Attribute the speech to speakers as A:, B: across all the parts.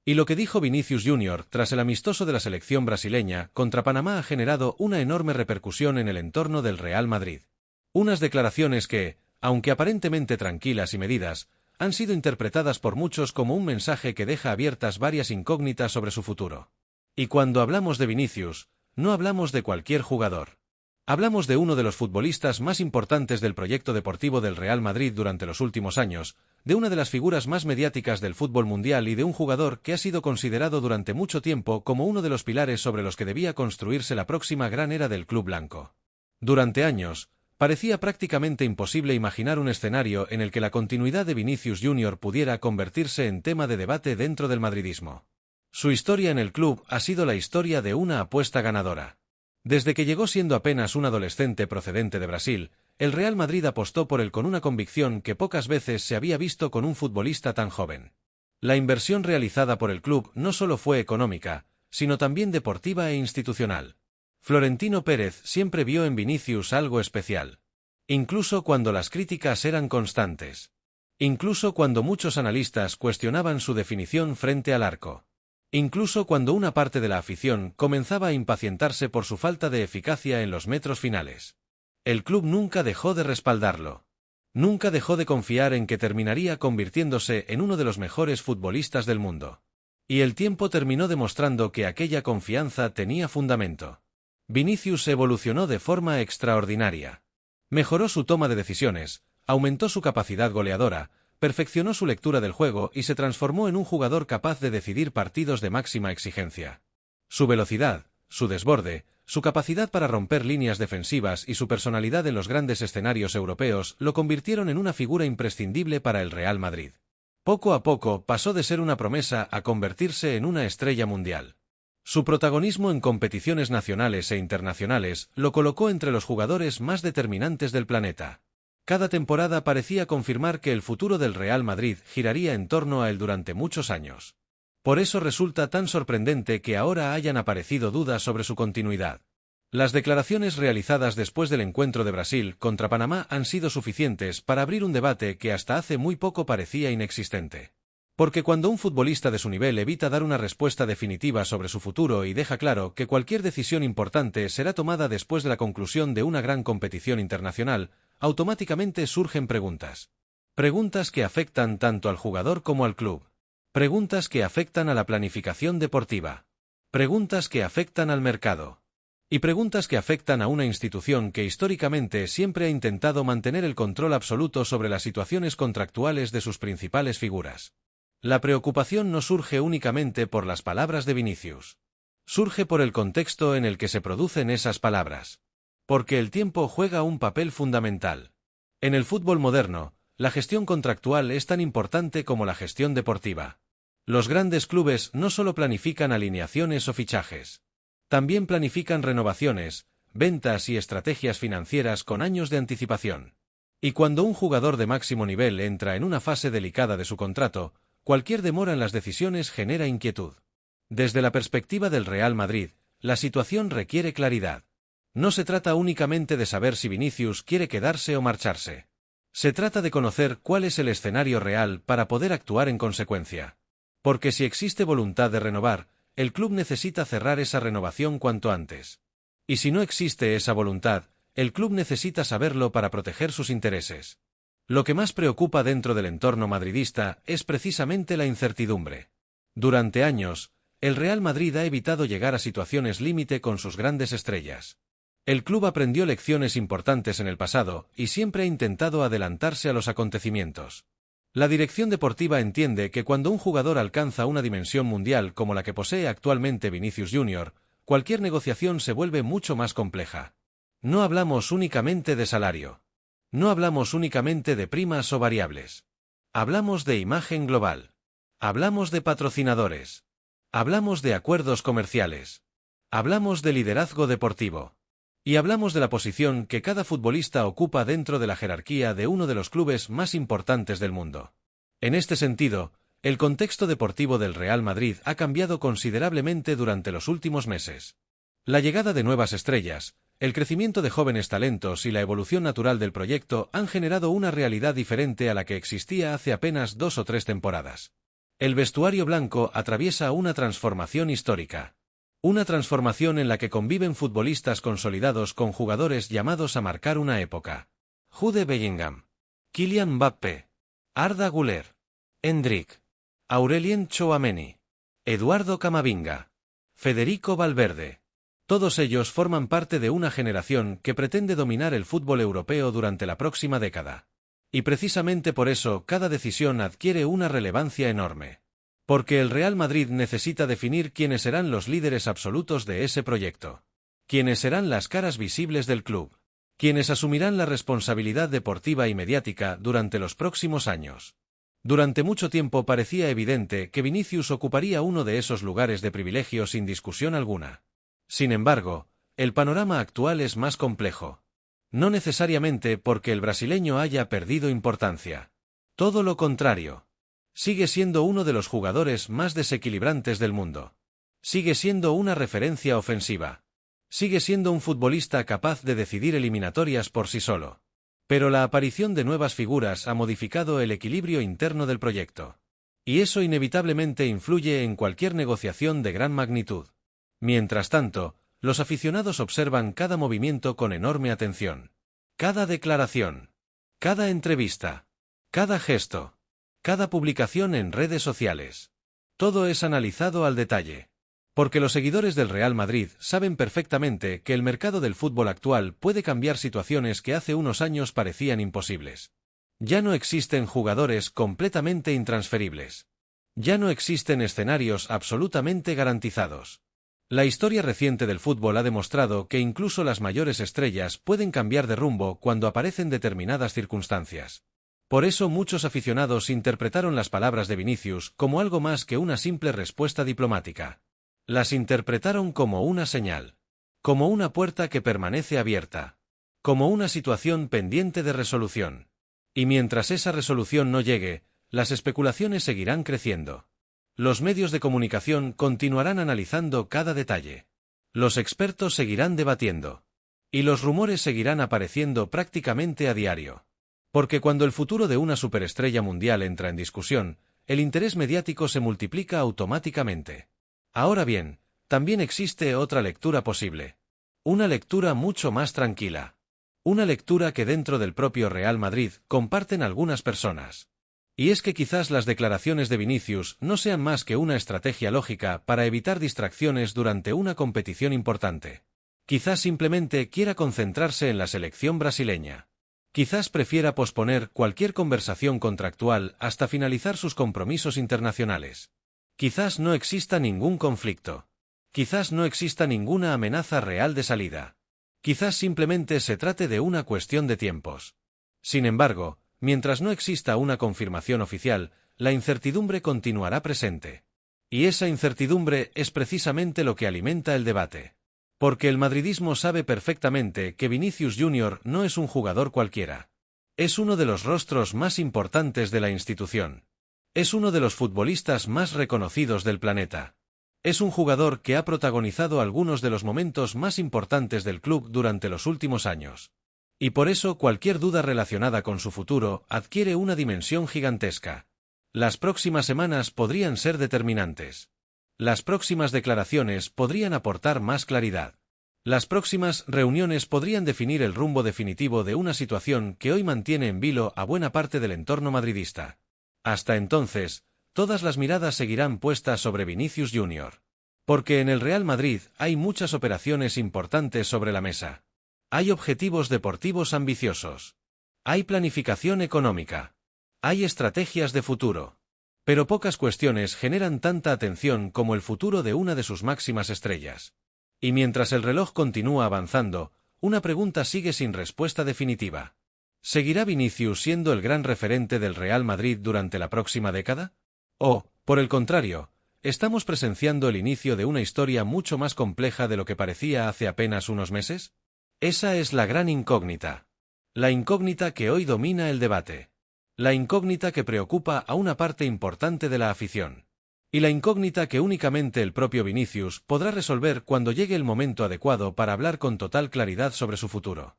A: Y lo que dijo Vinicius Jr. tras el amistoso de la selección brasileña contra Panamá ha generado una enorme repercusión en el entorno del Real Madrid. Unas declaraciones que, aunque aparentemente tranquilas y medidas, han sido interpretadas por muchos como un mensaje que deja abiertas varias incógnitas sobre su futuro. Y cuando hablamos de Vinicius, no hablamos de cualquier jugador. Hablamos de uno de los futbolistas más importantes del proyecto deportivo del Real Madrid durante los últimos años, de una de las figuras más mediáticas del fútbol mundial y de un jugador que ha sido considerado durante mucho tiempo como uno de los pilares sobre los que debía construirse la próxima gran era del club blanco. Durante años, parecía prácticamente imposible imaginar un escenario en el que la continuidad de Vinicius Jr. pudiera convertirse en tema de debate dentro del madridismo. Su historia en el club ha sido la historia de una apuesta ganadora. Desde que llegó siendo apenas un adolescente procedente de Brasil, el Real Madrid apostó por él con una convicción que pocas veces se había visto con un futbolista tan joven. La inversión realizada por el club no solo fue económica, sino también deportiva e institucional. Florentino Pérez siempre vio en Vinicius algo especial. Incluso cuando las críticas eran constantes. Incluso cuando muchos analistas cuestionaban su definición frente al arco. Incluso cuando una parte de la afición comenzaba a impacientarse por su falta de eficacia en los metros finales. El club nunca dejó de respaldarlo. Nunca dejó de confiar en que terminaría convirtiéndose en uno de los mejores futbolistas del mundo. Y el tiempo terminó demostrando que aquella confianza tenía fundamento. Vinicius evolucionó de forma extraordinaria. Mejoró su toma de decisiones, aumentó su capacidad goleadora, perfeccionó su lectura del juego y se transformó en un jugador capaz de decidir partidos de máxima exigencia. Su velocidad, su desborde, su capacidad para romper líneas defensivas y su personalidad en los grandes escenarios europeos lo convirtieron en una figura imprescindible para el Real Madrid. Poco a poco pasó de ser una promesa a convertirse en una estrella mundial. Su protagonismo en competiciones nacionales e internacionales lo colocó entre los jugadores más determinantes del planeta. Cada temporada parecía confirmar que el futuro del Real Madrid giraría en torno a él durante muchos años. Por eso resulta tan sorprendente que ahora hayan aparecido dudas sobre su continuidad. Las declaraciones realizadas después del encuentro de Brasil contra Panamá han sido suficientes para abrir un debate que hasta hace muy poco parecía inexistente. Porque cuando un futbolista de su nivel evita dar una respuesta definitiva sobre su futuro y deja claro que cualquier decisión importante será tomada después de la conclusión de una gran competición internacional, automáticamente surgen preguntas. Preguntas que afectan tanto al jugador como al club. Preguntas que afectan a la planificación deportiva. Preguntas que afectan al mercado. Y preguntas que afectan a una institución que históricamente siempre ha intentado mantener el control absoluto sobre las situaciones contractuales de sus principales figuras. La preocupación no surge únicamente por las palabras de Vinicius. Surge por el contexto en el que se producen esas palabras. Porque el tiempo juega un papel fundamental. En el fútbol moderno, la gestión contractual es tan importante como la gestión deportiva. Los grandes clubes no solo planifican alineaciones o fichajes. También planifican renovaciones, ventas y estrategias financieras con años de anticipación. Y cuando un jugador de máximo nivel entra en una fase delicada de su contrato, cualquier demora en las decisiones genera inquietud. Desde la perspectiva del Real Madrid, la situación requiere claridad. No se trata únicamente de saber si Vinicius quiere quedarse o marcharse. Se trata de conocer cuál es el escenario real para poder actuar en consecuencia. Porque si existe voluntad de renovar, el club necesita cerrar esa renovación cuanto antes. Y si no existe esa voluntad, el club necesita saberlo para proteger sus intereses. Lo que más preocupa dentro del entorno madridista es precisamente la incertidumbre. Durante años, el Real Madrid ha evitado llegar a situaciones límite con sus grandes estrellas. El club aprendió lecciones importantes en el pasado y siempre ha intentado adelantarse a los acontecimientos. La dirección deportiva entiende que cuando un jugador alcanza una dimensión mundial como la que posee actualmente Vinicius Jr., cualquier negociación se vuelve mucho más compleja. No hablamos únicamente de salario. No hablamos únicamente de primas o variables. Hablamos de imagen global. Hablamos de patrocinadores. Hablamos de acuerdos comerciales. Hablamos de liderazgo deportivo. Y hablamos de la posición que cada futbolista ocupa dentro de la jerarquía de uno de los clubes más importantes del mundo. En este sentido, el contexto deportivo del Real Madrid ha cambiado considerablemente durante los últimos meses. La llegada de nuevas estrellas, el crecimiento de jóvenes talentos y la evolución natural del proyecto han generado una realidad diferente a la que existía hace apenas 2 o 3 temporadas. El vestuario blanco atraviesa una transformación histórica. Una transformación en la que conviven futbolistas consolidados con jugadores llamados a marcar una época. Jude Bellingham, Kylian Mbappé, Arda Güler, Endrick, Aurelien Tchouaméni, Eduardo Camavinga, Federico Valverde. Todos ellos forman parte de una generación que pretende dominar el fútbol europeo durante la próxima década. Y precisamente por eso cada decisión adquiere una relevancia enorme. Porque el Real Madrid necesita definir quiénes serán los líderes absolutos de ese proyecto. Quiénes serán las caras visibles del club. Quienes asumirán la responsabilidad deportiva y mediática durante los próximos años. Durante mucho tiempo parecía evidente que Vinicius ocuparía uno de esos lugares de privilegio sin discusión alguna. Sin embargo, el panorama actual es más complejo. No necesariamente porque el brasileño haya perdido importancia. Todo lo contrario. Sigue siendo uno de los jugadores más desequilibrantes del mundo. Sigue siendo una referencia ofensiva. Sigue siendo un futbolista capaz de decidir eliminatorias por sí solo. Pero la aparición de nuevas figuras ha modificado el equilibrio interno del proyecto. Y eso inevitablemente influye en cualquier negociación de gran magnitud. Mientras tanto, los aficionados observan cada movimiento con enorme atención. Cada declaración. Cada entrevista. Cada gesto. Cada publicación en redes sociales. Todo es analizado al detalle. Porque los seguidores del Real Madrid saben perfectamente que el mercado del fútbol actual puede cambiar situaciones que hace unos años parecían imposibles. Ya no existen jugadores completamente intransferibles. Ya no existen escenarios absolutamente garantizados. La historia reciente del fútbol ha demostrado que incluso las mayores estrellas pueden cambiar de rumbo cuando aparecen determinadas circunstancias. Por eso muchos aficionados interpretaron las palabras de Vinicius como algo más que una simple respuesta diplomática. Las interpretaron como una señal. Como una puerta que permanece abierta. Como una situación pendiente de resolución. Y mientras esa resolución no llegue, las especulaciones seguirán creciendo. Los medios de comunicación continuarán analizando cada detalle. Los expertos seguirán debatiendo. Y los rumores seguirán apareciendo prácticamente a diario. Porque cuando el futuro de una superestrella mundial entra en discusión, el interés mediático se multiplica automáticamente. Ahora bien, también existe otra lectura posible. Una lectura mucho más tranquila. Una lectura que dentro del propio Real Madrid comparten algunas personas. Y es que quizás las declaraciones de Vinicius no sean más que una estrategia lógica para evitar distracciones durante una competición importante. Quizás simplemente quiera concentrarse en la selección brasileña. Quizás prefiera posponer cualquier conversación contractual hasta finalizar sus compromisos internacionales. Quizás no exista ningún conflicto. Quizás no exista ninguna amenaza real de salida. Quizás simplemente se trate de una cuestión de tiempos. Sin embargo, mientras no exista una confirmación oficial, la incertidumbre continuará presente. Y esa incertidumbre es precisamente lo que alimenta el debate. Porque el madridismo sabe perfectamente que Vinicius Jr. no es un jugador cualquiera. Es uno de los rostros más importantes de la institución. Es uno de los futbolistas más reconocidos del planeta. Es un jugador que ha protagonizado algunos de los momentos más importantes del club durante los últimos años. Y por eso cualquier duda relacionada con su futuro adquiere una dimensión gigantesca. Las próximas semanas podrían ser determinantes. Las próximas declaraciones podrían aportar más claridad. Las próximas reuniones podrían definir el rumbo definitivo de una situación que hoy mantiene en vilo a buena parte del entorno madridista. Hasta entonces, todas las miradas seguirán puestas sobre Vinicius Jr. Porque en el Real Madrid hay muchas operaciones importantes sobre la mesa. Hay objetivos deportivos ambiciosos. Hay planificación económica. Hay estrategias de futuro. Pero pocas cuestiones generan tanta atención como el futuro de una de sus máximas estrellas. Y mientras el reloj continúa avanzando, una pregunta sigue sin respuesta definitiva. ¿Seguirá Vinicius siendo el gran referente del Real Madrid durante la próxima década? ¿O, por el contrario, estamos presenciando el inicio de una historia mucho más compleja de lo que parecía hace apenas unos meses? Esa es la gran incógnita. La incógnita que hoy domina el debate. La incógnita que preocupa a una parte importante de la afición. Y la incógnita que únicamente el propio Vinicius podrá resolver cuando llegue el momento adecuado para hablar con total claridad sobre su futuro.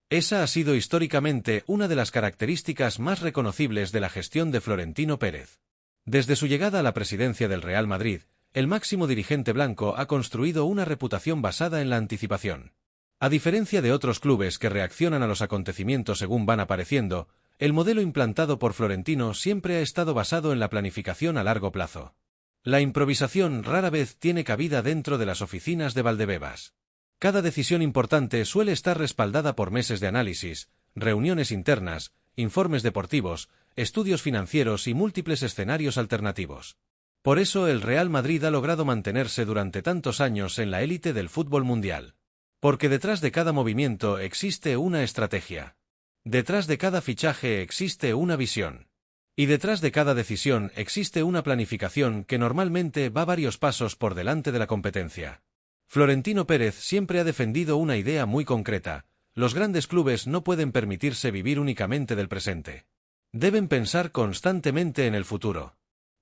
A: Esa ha sido históricamente una de las características más reconocibles de la gestión de Florentino Pérez. Desde su llegada a la presidencia del Real Madrid, el máximo dirigente blanco ha construido una reputación basada en la anticipación. A diferencia de otros clubes que reaccionan a los acontecimientos según van apareciendo, el modelo implantado por Florentino siempre ha estado basado en la planificación a largo plazo. La improvisación rara vez tiene cabida dentro de las oficinas de Valdebebas. Cada decisión importante suele estar respaldada por meses de análisis, reuniones internas, informes deportivos, estudios financieros y múltiples escenarios alternativos. Por eso el Real Madrid ha logrado mantenerse durante tantos años en la élite del fútbol mundial. Porque detrás de cada movimiento existe una estrategia. Detrás de cada fichaje existe una visión. Y detrás de cada decisión existe una planificación que normalmente va varios pasos por delante de la competencia. Florentino Pérez siempre ha defendido una idea muy concreta: los grandes clubes no pueden permitirse vivir únicamente del presente. Deben pensar constantemente en el futuro.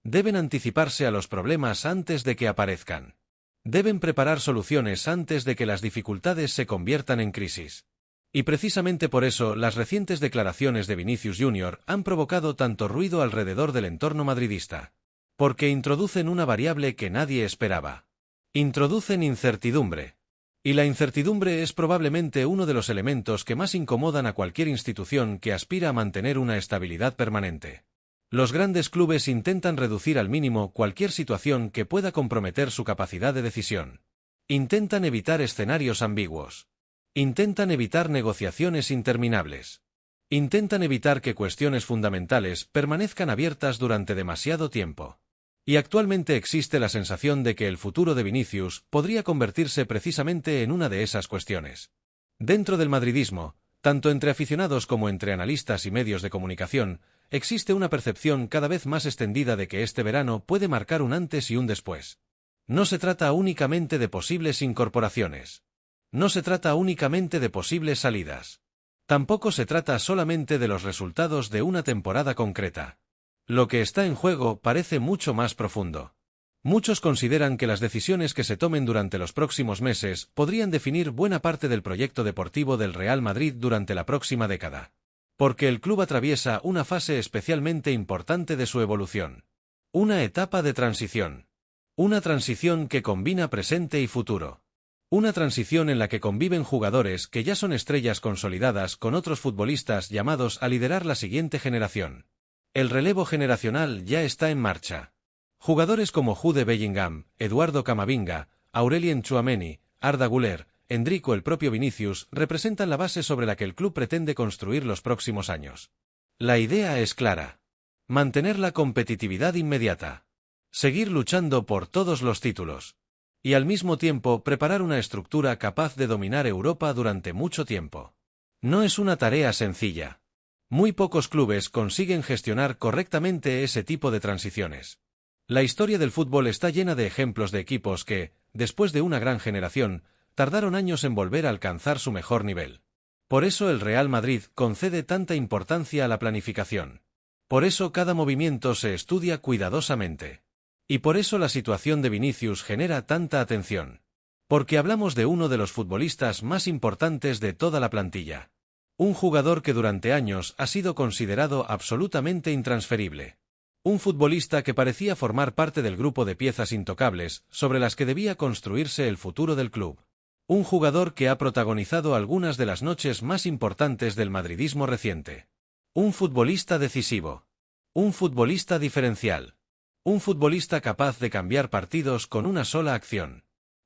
A: Deben anticiparse a los problemas antes de que aparezcan. Deben preparar soluciones antes de que las dificultades se conviertan en crisis. Y precisamente por eso las recientes declaraciones de Vinicius Jr. han provocado tanto ruido alrededor del entorno madridista. Porque introducen una variable que nadie esperaba. Introducen incertidumbre. Y la incertidumbre es probablemente uno de los elementos que más incomodan a cualquier institución que aspira a mantener una estabilidad permanente. Los grandes clubes intentan reducir al mínimo cualquier situación que pueda comprometer su capacidad de decisión. Intentan evitar escenarios ambiguos. Intentan evitar negociaciones interminables. Intentan evitar que cuestiones fundamentales permanezcan abiertas durante demasiado tiempo. Y actualmente existe la sensación de que el futuro de Vinicius podría convertirse precisamente en una de esas cuestiones. Dentro del madridismo, tanto entre aficionados como entre analistas y medios de comunicación, existe una percepción cada vez más extendida de que este verano puede marcar un antes y un después. No se trata únicamente de posibles incorporaciones. No se trata únicamente de posibles salidas. Tampoco se trata solamente de los resultados de una temporada concreta. Lo que está en juego parece mucho más profundo. Muchos consideran que las decisiones que se tomen durante los próximos meses podrían definir buena parte del proyecto deportivo del Real Madrid durante la próxima década. Porque el club atraviesa una fase especialmente importante de su evolución. Una etapa de transición. Una transición que combina presente y futuro. Una transición en la que conviven jugadores que ya son estrellas consolidadas con otros futbolistas llamados a liderar la siguiente generación. El relevo generacional ya está en marcha. Jugadores como Jude Bellingham, Eduardo Camavinga, Aurelien Tchouaméni, Arda Güler, Endrick, el propio Vinicius representan la base sobre la que el club pretende construir los próximos años. La idea es clara. Mantener la competitividad inmediata. Seguir luchando por todos los títulos. Y al mismo tiempo preparar una estructura capaz de dominar Europa durante mucho tiempo. No es una tarea sencilla. Muy pocos clubes consiguen gestionar correctamente ese tipo de transiciones. La historia del fútbol está llena de ejemplos de equipos que, después de una gran generación, tardaron años en volver a alcanzar su mejor nivel. Por eso el Real Madrid concede tanta importancia a la planificación. Por eso cada movimiento se estudia cuidadosamente. Y por eso la situación de Vinicius genera tanta atención. Porque hablamos de uno de los futbolistas más importantes de toda la plantilla. Un jugador que durante años ha sido considerado absolutamente intransferible. Un futbolista que parecía formar parte del grupo de piezas intocables sobre las que debía construirse el futuro del club. Un jugador que ha protagonizado algunas de las noches más importantes del madridismo reciente. Un futbolista decisivo. Un futbolista diferencial. Un futbolista capaz de cambiar partidos con una sola acción.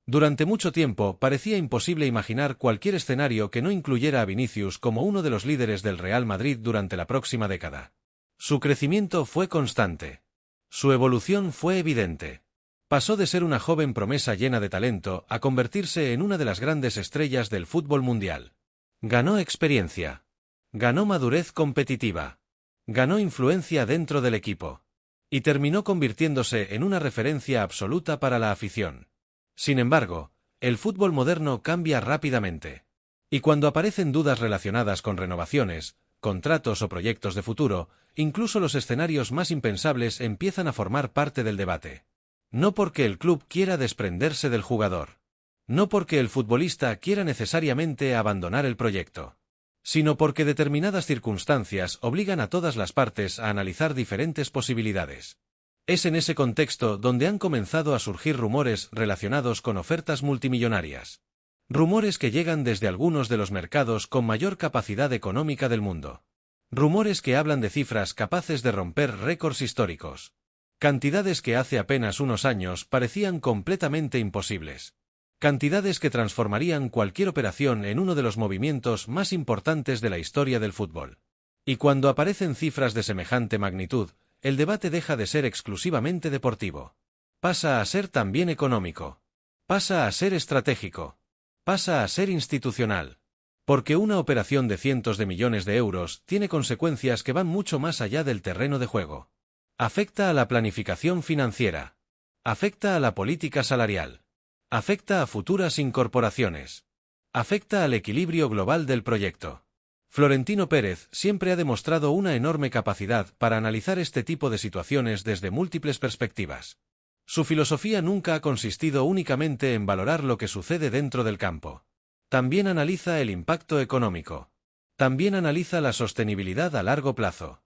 A: Durante mucho tiempo parecía imposible imaginar cualquier escenario que no incluyera a Vinicius como uno de los líderes del Real Madrid durante la próxima década. Su crecimiento fue constante. Su evolución fue evidente. Pasó de ser una joven promesa llena de talento a convertirse en una de las grandes estrellas del fútbol mundial. Ganó experiencia. Ganó madurez competitiva. Ganó influencia dentro del equipo. Y terminó convirtiéndose en una referencia absoluta para la afición. Sin embargo, el fútbol moderno cambia rápidamente. Y cuando aparecen dudas relacionadas con renovaciones, contratos o proyectos de futuro, incluso los escenarios más impensables empiezan a formar parte del debate. No porque el club quiera desprenderse del jugador. No porque el futbolista quiera necesariamente abandonar el proyecto. Sino porque determinadas circunstancias obligan a todas las partes a analizar diferentes posibilidades. Es en ese contexto donde han comenzado a surgir rumores relacionados con ofertas multimillonarias. Rumores que llegan desde algunos de los mercados con mayor capacidad económica del mundo. Rumores que hablan de cifras capaces de romper récords históricos. Cantidades que hace apenas unos años parecían completamente imposibles. Cantidades que transformarían cualquier operación en uno de los movimientos más importantes de la historia del fútbol. Y cuando aparecen cifras de semejante magnitud, el debate deja de ser exclusivamente deportivo. Pasa a ser también económico. Pasa a ser estratégico. Pasa a ser institucional. Porque una operación de cientos de millones de euros tiene consecuencias que van mucho más allá del terreno de juego. Afecta a la planificación financiera. Afecta a la política salarial. Afecta a futuras incorporaciones. Afecta al equilibrio global del proyecto. Florentino Pérez siempre ha demostrado una enorme capacidad para analizar este tipo de situaciones desde múltiples perspectivas. Su filosofía nunca ha consistido únicamente en valorar lo que sucede dentro del campo. También analiza el impacto económico. También analiza la sostenibilidad a largo plazo.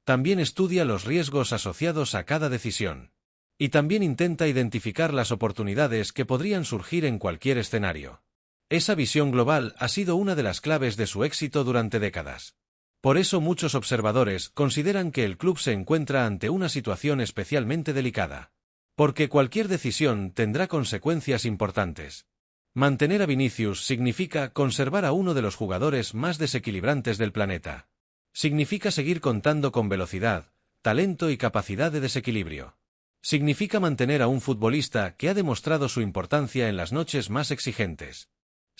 A: También estudia los riesgos asociados a cada decisión. Y también intenta identificar las oportunidades que podrían surgir en cualquier escenario. Esa visión global ha sido una de las claves de su éxito durante décadas. Por eso muchos observadores consideran que el club se encuentra ante una situación especialmente delicada. Porque cualquier decisión tendrá consecuencias importantes. Mantener a Vinicius significa conservar a uno de los jugadores más desequilibrantes del planeta. Significa seguir contando con velocidad, talento y capacidad de desequilibrio. Significa mantener a un futbolista que ha demostrado su importancia en las noches más exigentes.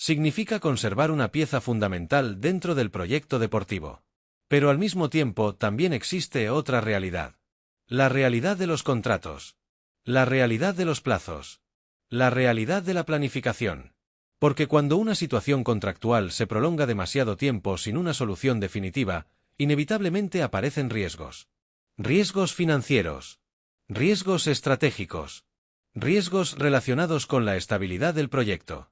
A: Significa conservar una pieza fundamental dentro del proyecto deportivo. Pero al mismo tiempo también existe otra realidad. La realidad de los contratos. La realidad de los plazos. La realidad de la planificación. Porque cuando una situación contractual se prolonga demasiado tiempo sin una solución definitiva, inevitablemente aparecen riesgos. Riesgos financieros. Riesgos estratégicos. Riesgos relacionados con la estabilidad del proyecto.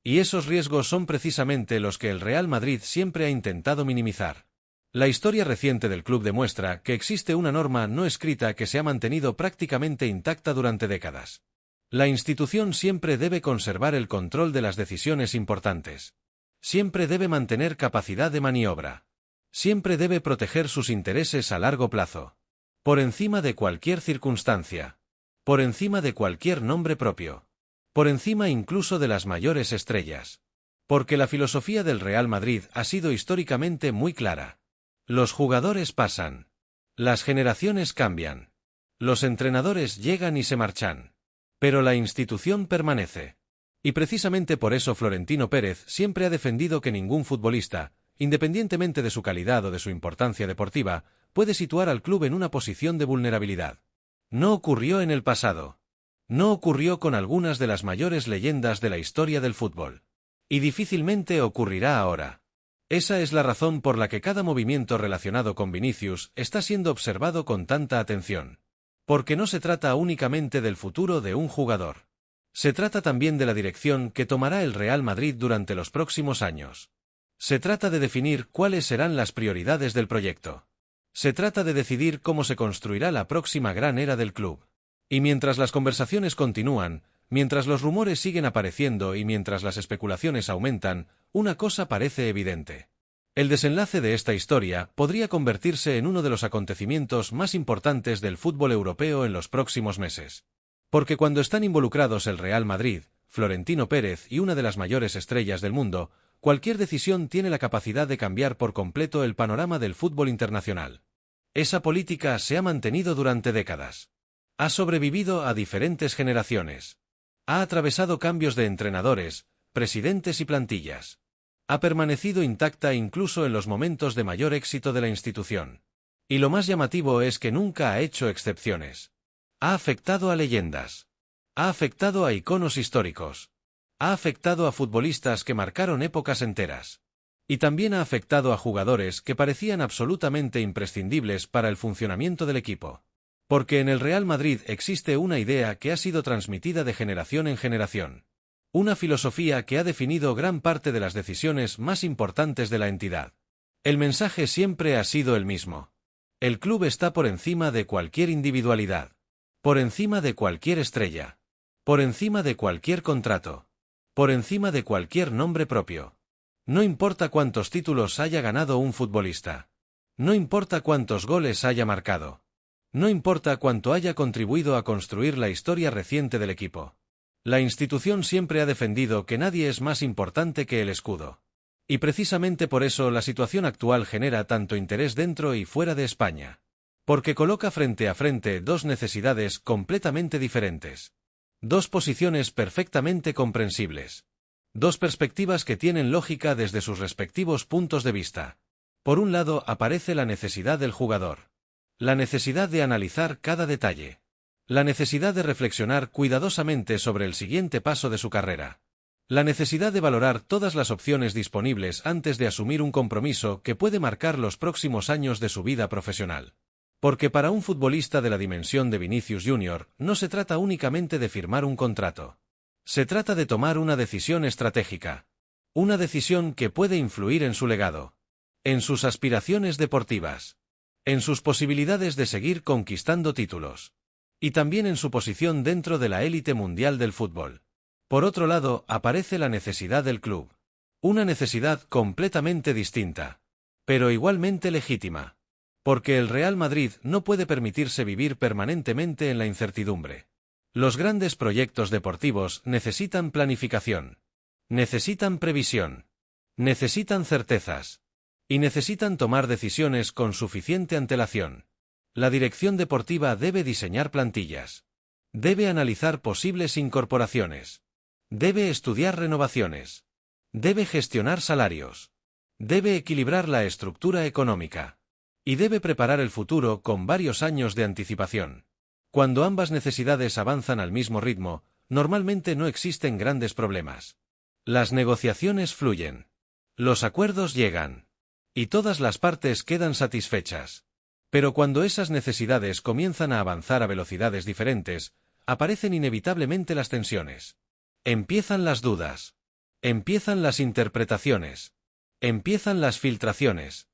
A: Y esos riesgos son precisamente los que el Real Madrid siempre ha intentado minimizar. La historia reciente del club demuestra que existe una norma no escrita que se ha mantenido prácticamente intacta durante décadas. La institución siempre debe conservar el control de las decisiones importantes. Siempre debe mantener capacidad de maniobra. Siempre debe proteger sus intereses a largo plazo. Por encima de cualquier circunstancia. Por encima de cualquier nombre propio. Por encima incluso de las mayores estrellas. Porque la filosofía del Real Madrid ha sido históricamente muy clara. Los jugadores pasan. Las generaciones cambian. Los entrenadores llegan y se marchan. Pero la institución permanece. Y precisamente por eso Florentino Pérez siempre ha defendido que ningún futbolista, independientemente de su calidad o de su importancia deportiva, puede situar al club en una posición de vulnerabilidad. No ocurrió en el pasado. No ocurrió con algunas de las mayores leyendas de la historia del fútbol. Y difícilmente ocurrirá ahora. Esa es la razón por la que cada movimiento relacionado con Vinicius está siendo observado con tanta atención. Porque no se trata únicamente del futuro de un jugador. Se trata también de la dirección que tomará el Real Madrid durante los próximos años. Se trata de definir cuáles serán las prioridades del proyecto. Se trata de decidir cómo se construirá la próxima gran era del club. Y mientras las conversaciones continúan, mientras los rumores siguen apareciendo y mientras las especulaciones aumentan, una cosa parece evidente. El desenlace de esta historia podría convertirse en uno de los acontecimientos más importantes del fútbol europeo en los próximos meses. Porque cuando están involucrados el Real Madrid, Florentino Pérez y una de las mayores estrellas del mundo, cualquier decisión tiene la capacidad de cambiar por completo el panorama del fútbol internacional. Esa política se ha mantenido durante décadas. Ha sobrevivido a diferentes generaciones. Ha atravesado cambios de entrenadores, presidentes y plantillas. Ha permanecido intacta incluso en los momentos de mayor éxito de la institución. Y lo más llamativo es que nunca ha hecho excepciones. Ha afectado a leyendas. Ha afectado a iconos históricos. Ha afectado a futbolistas que marcaron épocas enteras. Y también ha afectado a jugadores que parecían absolutamente imprescindibles para el funcionamiento del equipo. Porque en el Real Madrid existe una idea que ha sido transmitida de generación en generación. Una filosofía que ha definido gran parte de las decisiones más importantes de la entidad. El mensaje siempre ha sido el mismo. El club está por encima de cualquier individualidad. Por encima de cualquier estrella. Por encima de cualquier contrato. Por encima de cualquier nombre propio. No importa cuántos títulos haya ganado un futbolista. No importa cuántos goles haya marcado. No importa cuánto haya contribuido a construir la historia reciente del equipo. La institución siempre ha defendido que nadie es más importante que el escudo. Y precisamente por eso la situación actual genera tanto interés dentro y fuera de España. Porque coloca frente a frente dos necesidades completamente diferentes. Dos posiciones perfectamente comprensibles. Dos perspectivas que tienen lógica desde sus respectivos puntos de vista. Por un lado aparece la necesidad del jugador. La necesidad de analizar cada detalle. La necesidad de reflexionar cuidadosamente sobre el siguiente paso de su carrera. La necesidad de valorar todas las opciones disponibles antes de asumir un compromiso que puede marcar los próximos años de su vida profesional. Porque para un futbolista de la dimensión de Vinicius Jr. no se trata únicamente de firmar un contrato. Se trata de tomar una decisión estratégica. Una decisión que puede influir en su legado. En sus aspiraciones deportivas. En sus posibilidades de seguir conquistando títulos. Y también en su posición dentro de la élite mundial del fútbol. Por otro lado, aparece la necesidad del club. Una necesidad completamente distinta. Pero igualmente legítima. Porque el Real Madrid no puede permitirse vivir permanentemente en la incertidumbre. Los grandes proyectos deportivos necesitan planificación. Necesitan previsión. Necesitan certezas. Y necesitan tomar decisiones con suficiente antelación. La dirección deportiva debe diseñar plantillas. Debe analizar posibles incorporaciones. Debe estudiar renovaciones. Debe gestionar salarios. Debe equilibrar la estructura económica. Y debe preparar el futuro con varios años de anticipación. Cuando ambas necesidades avanzan al mismo ritmo, normalmente no existen grandes problemas. Las negociaciones fluyen. Los acuerdos llegan. Y todas las partes quedan satisfechas. Pero cuando esas necesidades comienzan a avanzar a velocidades diferentes, aparecen inevitablemente las tensiones. Empiezan las dudas. Empiezan las interpretaciones. Empiezan las filtraciones.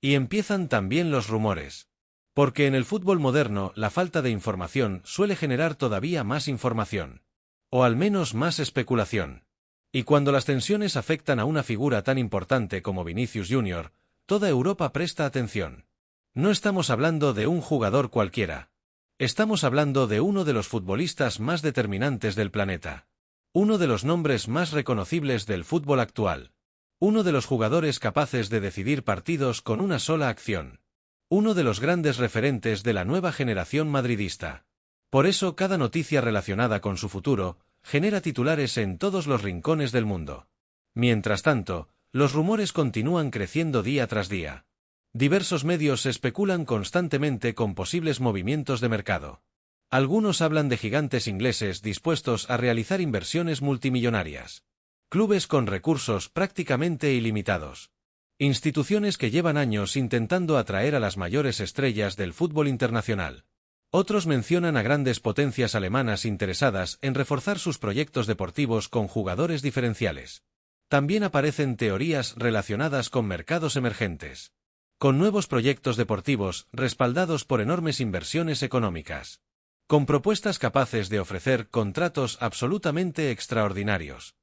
A: Y empiezan también los rumores. Porque en el fútbol moderno la falta de información suele generar todavía más información. O al menos más especulación. Y cuando las tensiones afectan a una figura tan importante como Vinicius Jr., toda Europa presta atención. No estamos hablando de un jugador cualquiera. Estamos hablando de uno de los futbolistas más determinantes del planeta. Uno de los nombres más reconocibles del fútbol actual. Uno de los jugadores capaces de decidir partidos con una sola acción. Uno de los grandes referentes de la nueva generación madridista. Por eso cada noticia relacionada con su futuro genera titulares en todos los rincones del mundo. Mientras tanto, los rumores continúan creciendo día tras día. Diversos medios especulan constantemente con posibles movimientos de mercado. Algunos hablan de gigantes ingleses dispuestos a realizar inversiones multimillonarias. Clubes con recursos prácticamente ilimitados. Instituciones que llevan años intentando atraer a las mayores estrellas del fútbol internacional. Otros mencionan a grandes potencias alemanas interesadas en reforzar sus proyectos deportivos con jugadores diferenciales. También aparecen teorías relacionadas con mercados emergentes. Con nuevos proyectos deportivos respaldados por enormes inversiones económicas. Con propuestas capaces de ofrecer contratos absolutamente extraordinarios.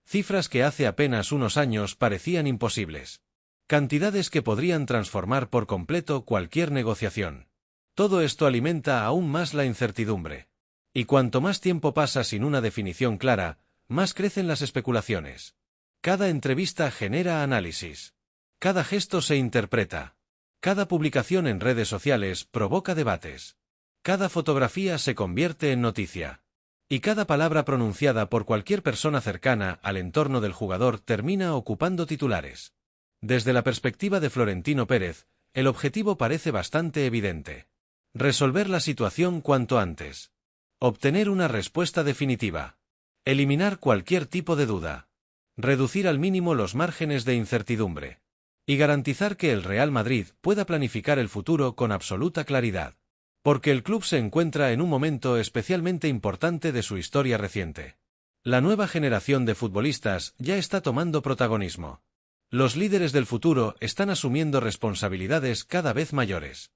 A: Cifras que hace apenas unos años parecían imposibles. Cantidades que podrían transformar por completo cualquier negociación. Todo esto alimenta aún más la incertidumbre. Y cuanto más tiempo pasa sin una definición clara, más crecen las especulaciones. Cada entrevista genera análisis. Cada gesto se interpreta. Cada publicación en redes sociales provoca debates. Cada fotografía se convierte en noticia. Y cada palabra pronunciada por cualquier persona cercana al entorno del jugador termina ocupando titulares. Desde la perspectiva de Florentino Pérez, el objetivo parece bastante evidente. Resolver la situación cuanto antes. Obtener una respuesta definitiva. Eliminar cualquier tipo de duda. Reducir al mínimo los márgenes de incertidumbre. Y garantizar que el Real Madrid pueda planificar el futuro con absoluta claridad. Porque el club se encuentra en un momento especialmente importante de su historia reciente. La nueva generación de futbolistas ya está tomando protagonismo. Los líderes del futuro están asumiendo responsabilidades cada vez mayores.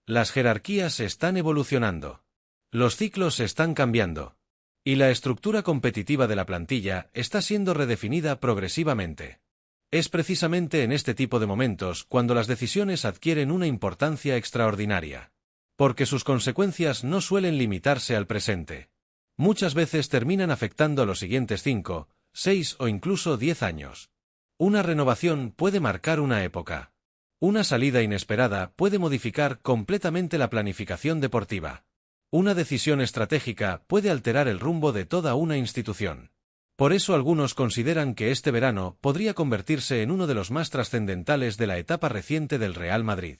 A: Las jerarquías están evolucionando. Los ciclos están cambiando. Y la estructura competitiva de la plantilla está siendo redefinida progresivamente. Es precisamente en este tipo de momentos cuando las decisiones adquieren una importancia extraordinaria. Porque sus consecuencias no suelen limitarse al presente. Muchas veces terminan afectando a los siguientes 5, 6 o incluso 10 años. Una renovación puede marcar una época. Una salida inesperada puede modificar completamente la planificación deportiva. Una decisión estratégica puede alterar el rumbo de toda una institución. Por eso algunos consideran que este verano podría convertirse en uno de los más trascendentales de la etapa reciente del Real Madrid.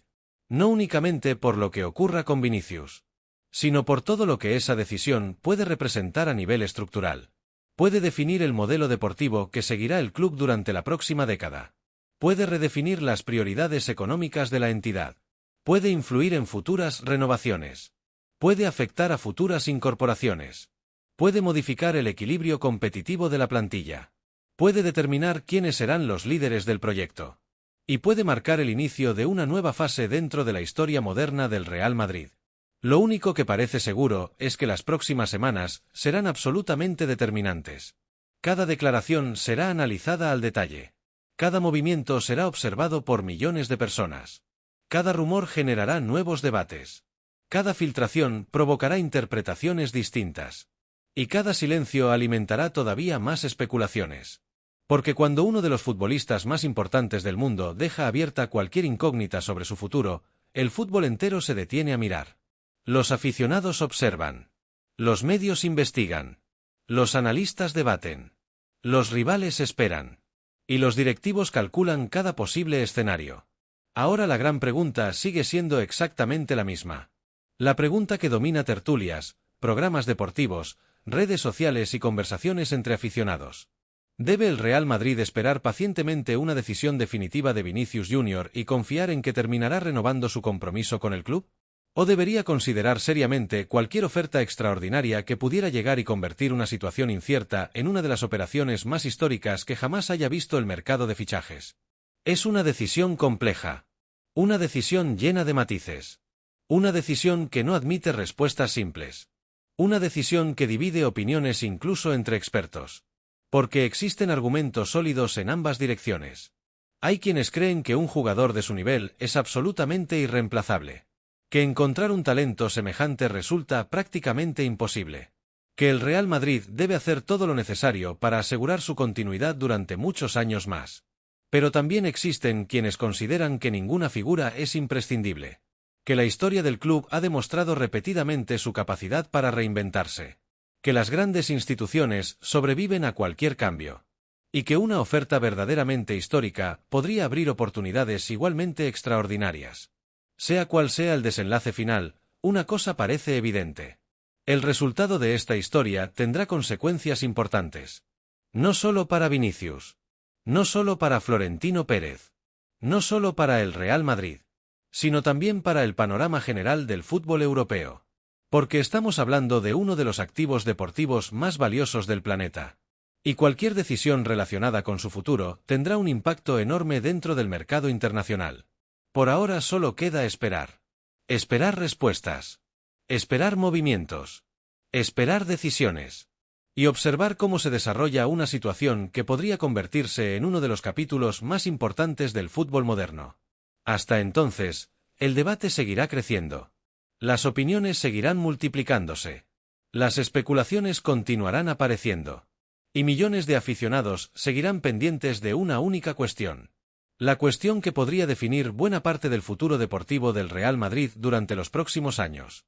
A: No únicamente por lo que ocurra con Vinicius, sino por todo lo que esa decisión puede representar a nivel estructural. Puede definir el modelo deportivo que seguirá el club durante la próxima década. Puede redefinir las prioridades económicas de la entidad. Puede influir en futuras renovaciones. Puede afectar a futuras incorporaciones. Puede modificar el equilibrio competitivo de la plantilla. Puede determinar quiénes serán los líderes del proyecto. Y puede marcar el inicio de una nueva fase dentro de la historia moderna del Real Madrid. Lo único que parece seguro es que las próximas semanas serán absolutamente determinantes. Cada declaración será analizada al detalle. Cada movimiento será observado por millones de personas. Cada rumor generará nuevos debates. Cada filtración provocará interpretaciones distintas. Y cada silencio alimentará todavía más especulaciones. Porque cuando uno de los futbolistas más importantes del mundo deja abierta cualquier incógnita sobre su futuro, el fútbol entero se detiene a mirar. Los aficionados observan. Los medios investigan. Los analistas debaten. Los rivales esperan. Y los directivos calculan cada posible escenario. Ahora la gran pregunta sigue siendo exactamente la misma. La pregunta que domina tertulias, programas deportivos, redes sociales y conversaciones entre aficionados. ¿Debe el Real Madrid esperar pacientemente una decisión definitiva de Vinicius Jr. y confiar en que terminará renovando su compromiso con el club? ¿O debería considerar seriamente cualquier oferta extraordinaria que pudiera llegar y convertir una situación incierta en una de las operaciones más históricas que jamás haya visto el mercado de fichajes? Es una decisión compleja. Una decisión llena de matices. Una decisión que no admite respuestas simples. Una decisión que divide opiniones incluso entre expertos. Porque existen argumentos sólidos en ambas direcciones. Hay quienes creen que un jugador de su nivel es absolutamente irreemplazable. Que encontrar un talento semejante resulta prácticamente imposible. Que el Real Madrid debe hacer todo lo necesario para asegurar su continuidad durante muchos años más. Pero también existen quienes consideran que ninguna figura es imprescindible. Que la historia del club ha demostrado repetidamente su capacidad para reinventarse. Que las grandes instituciones sobreviven a cualquier cambio. Y que una oferta verdaderamente histórica podría abrir oportunidades igualmente extraordinarias. Sea cual sea el desenlace final, una cosa parece evidente. El resultado de esta historia tendrá consecuencias importantes. No solo para Vinicius. No solo para Florentino Pérez. No solo para el Real Madrid. Sino también para el panorama general del fútbol europeo. Porque estamos hablando de uno de los activos deportivos más valiosos del planeta. Y cualquier decisión relacionada con su futuro tendrá un impacto enorme dentro del mercado internacional. Por ahora solo queda esperar. Esperar respuestas. Esperar movimientos. Esperar decisiones. Y observar cómo se desarrolla una situación que podría convertirse en uno de los capítulos más importantes del fútbol moderno. Hasta entonces, el debate seguirá creciendo. Las opiniones seguirán multiplicándose. Las especulaciones continuarán apareciendo. Y millones de aficionados seguirán pendientes de una única cuestión. La cuestión que podría definir buena parte del futuro deportivo del Real Madrid durante los próximos años.